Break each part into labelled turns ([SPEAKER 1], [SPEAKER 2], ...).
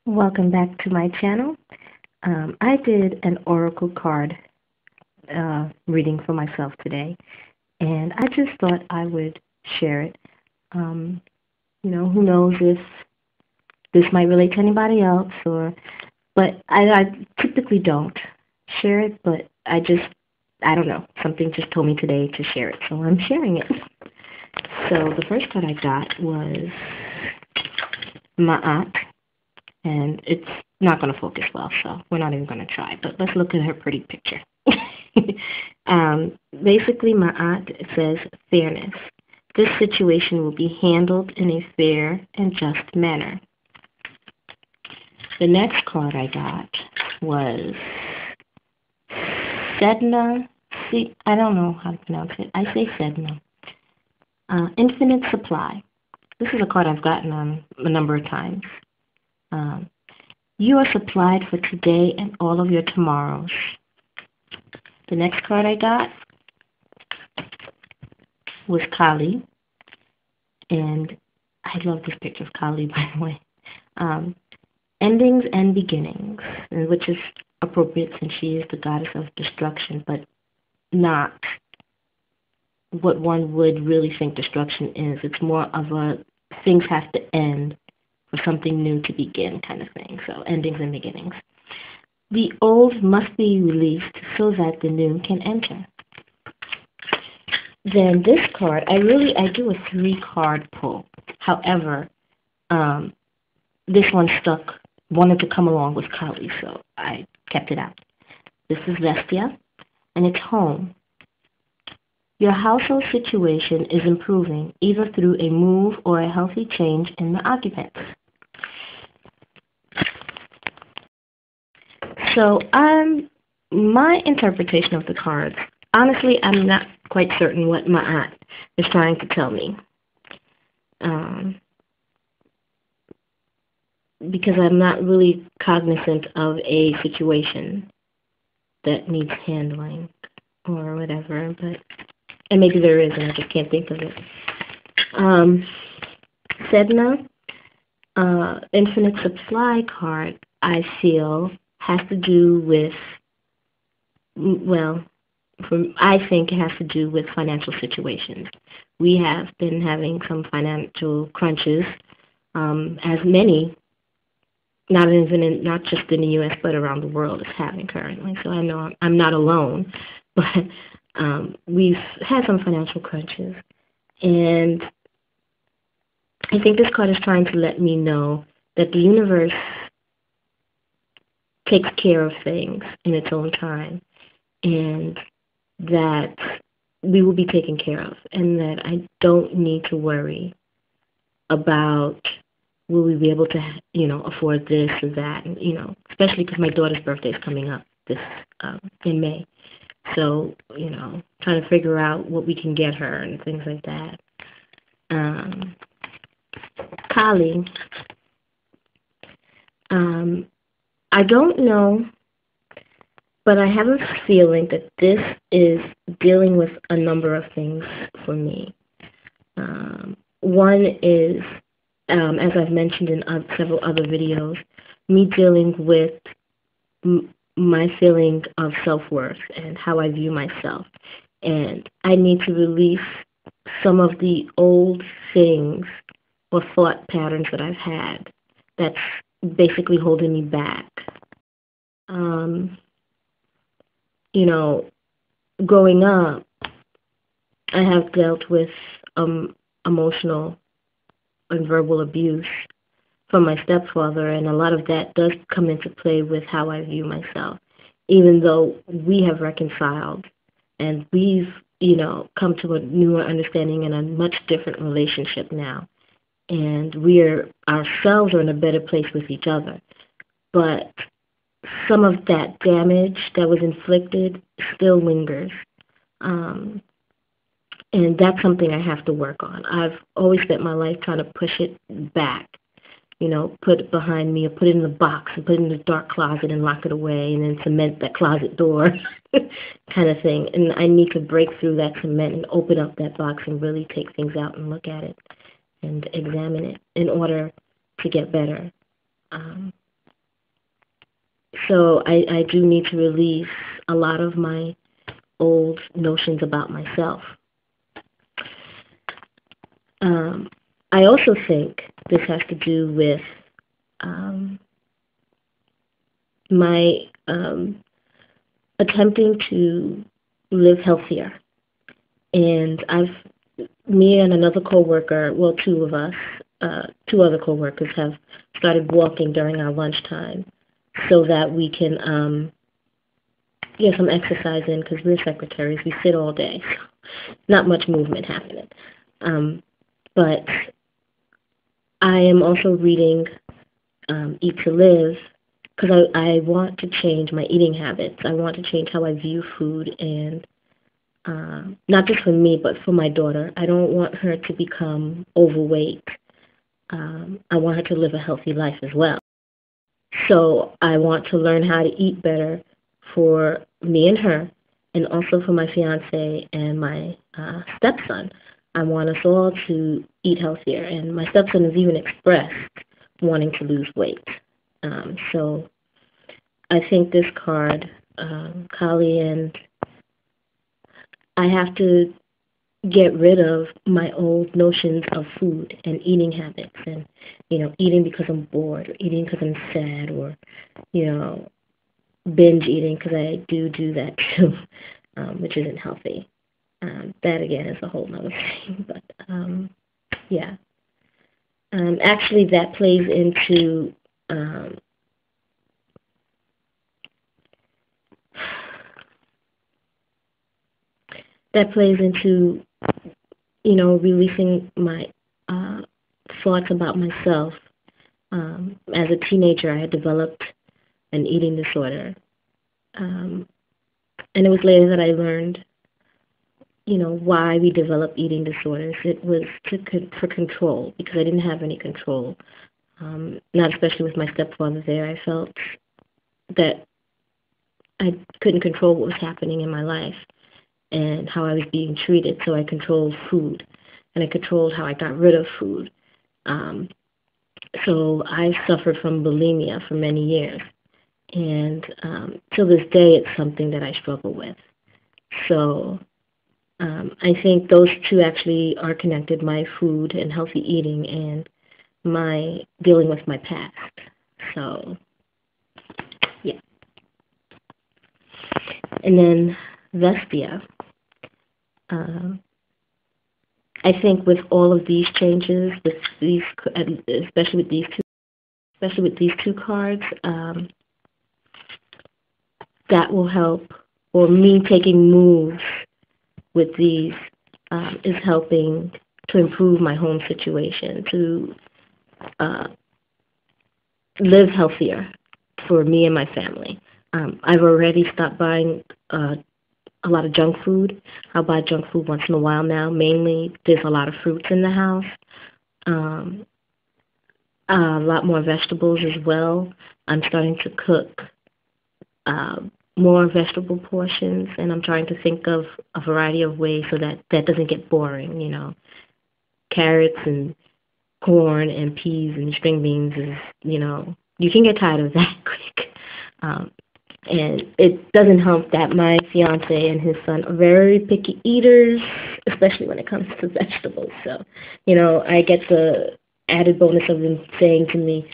[SPEAKER 1] Welcome back to my channel. I did an oracle card reading for myself today, and I just thought I would share it. Um, who knows if this might relate to anybody else, but I typically don't share it, but I don't know, something just told me today to share it, so I'm sharing it. So the first card I got was Ma'at, and it's not going to focus well, so we're not even going to try. But let's look at her pretty picture. Basically, Ma'at says fairness. This situation will be handled in a fair and just manner. The next card I got was Sedna. See, I don't know how to pronounce it. I say Sedna. Infinite supply. This is a card I've gotten on a number of times. Um, you are supplied for today and all of your tomorrows. The next card I got was Kali, and I love this picture of Kali, by the way. Endings and beginnings, which is appropriate since she is the goddess of destruction, but not what one would really think destruction is. It's more of a things have to end for something new to begin kind of thing. So endings and beginnings. The old must be released so that the new can enter. Then this card, I do a 3-card pull. However, this one wanted to come along with Kali, so I kept it out. This is Vestia, and it's home. Your household situation is improving either through a move or a healthy change in the occupants. So my interpretation of the cards, honestly, I'm not quite certain what my aunt is trying to tell me. Because I'm not really cognizant of a situation that needs handling or whatever, and maybe there is, and I just can't think of it. Sedna, Infinite Supply card, I feel, has to do with, I think it has to do with financial situations. We have been having some financial crunches, as many, not just in the U.S., but around the world is having currently. So I know I'm not alone, but we've had some financial crunches. And I think this card is trying to let me know that the universe takes care of things in its own time, and that we will be taken care of, and that I don't need to worry about will we be able to, afford this or that, and, especially because my daughter's birthday is coming up in May. So, trying to figure out what we can get her and things like that. Kali, I don't know, but I have a feeling that this is dealing with a number of things for me. One is, as I've mentioned in several other videos, me dealing with my feeling of self-worth and how I view myself. And I need to release some of the old things or thought patterns that I've had that's basically holding me back. Growing up, I have dealt with emotional and verbal abuse from my stepfather, and a lot of that does come into play with how I view myself, even though we have reconciled and we've, come to a newer understanding and a much different relationship now. And ourselves are in a better place with each other. But some of that damage that was inflicted still lingers. And that's something I have to work on. I've always spent my life trying to push it back, put it behind me or put it in a box and put it in a dark closet and lock it away and then cement that closet door kind of thing. And I need to break through that cement and open up that box and really take things out and look at it and examine it in order to get better. So I do need to release a lot of my old notions about myself. I also think this has to do with my attempting to live healthier. And me and another coworker, well, two of us, two other coworkers have started walking during our lunchtime so that we can get some exercise in, because we're secretaries. We sit all day, so not much movement happening. But I am also reading Eat to Live, because I want to change my eating habits. I want to change how I view food, and not just for me, but for my daughter. I don't want her to become overweight. I want her to live a healthy life as well. So I want to learn how to eat better for me and her, and also for my fiance and my stepson. I want us all to eat healthier, and my stepson has even expressed wanting to lose weight. So I think this card, Kali, and I have to get rid of my old notions of food and eating habits, and eating because I'm bored, or eating because I'm sad, or binge eating, because I do that too, which isn't healthy. That again is a whole nother thing, but yeah. Actually, that plays into releasing my thoughts about myself. As a teenager, I had developed an eating disorder, and it was later that I learned, why we develop eating disorders. It was for control, because I didn't have any control, not especially with my stepfather there. I felt that I couldn't control what was happening in my life and how I was being treated, so I controlled food, and I controlled how I got rid of food. So I suffered from bulimia for many years, and till this day it's something that I struggle with. So I think those two actually are connected, my food and healthy eating and my dealing with my past. So, yeah. And then Vespia. I think with all of these changes, especially with these two cards, that will help, or me taking moves with these is helping to improve my home situation, to live healthier for me and my family. I've already stopped buying a lot of junk food. I'll buy junk food once in a while now. Mainly, there's a lot of fruits in the house, a lot more vegetables as well. I'm starting to cook more vegetable portions, and I'm trying to think of a variety of ways so that doesn't get boring. Carrots and corn and peas and string beans is, you can get tired of that quick. And it doesn't help that my fiance and his son are very picky eaters, especially when it comes to vegetables. So, I get the added bonus of them saying to me,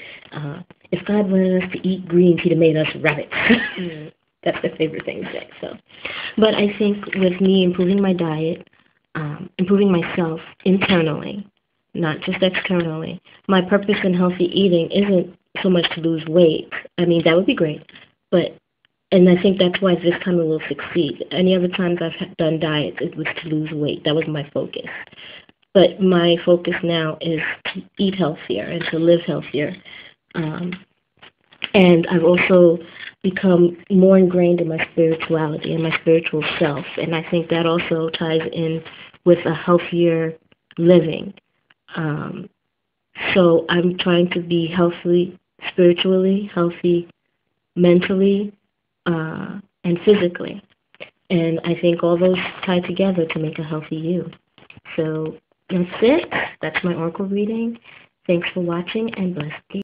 [SPEAKER 1] if God wanted us to eat greens, he'd have made us rabbits. That's their favorite thing to say. So, but I think with me improving my diet, improving myself internally, not just externally, my purpose in healthy eating isn't so much to lose weight. I mean, that would be great, and I think that's why this time it will succeed. Any other times I've done diets, it was to lose weight. That was my focus. But my focus now is to eat healthier and to live healthier. And I've also become more ingrained in my spirituality and my spiritual self. And I think that also ties in with a healthier living. So I'm trying to be healthy spiritually, healthy mentally, and physically. And I think all those tie together to make a healthy you. So that's it. That's my oracle reading. Thanks for watching, and bless you.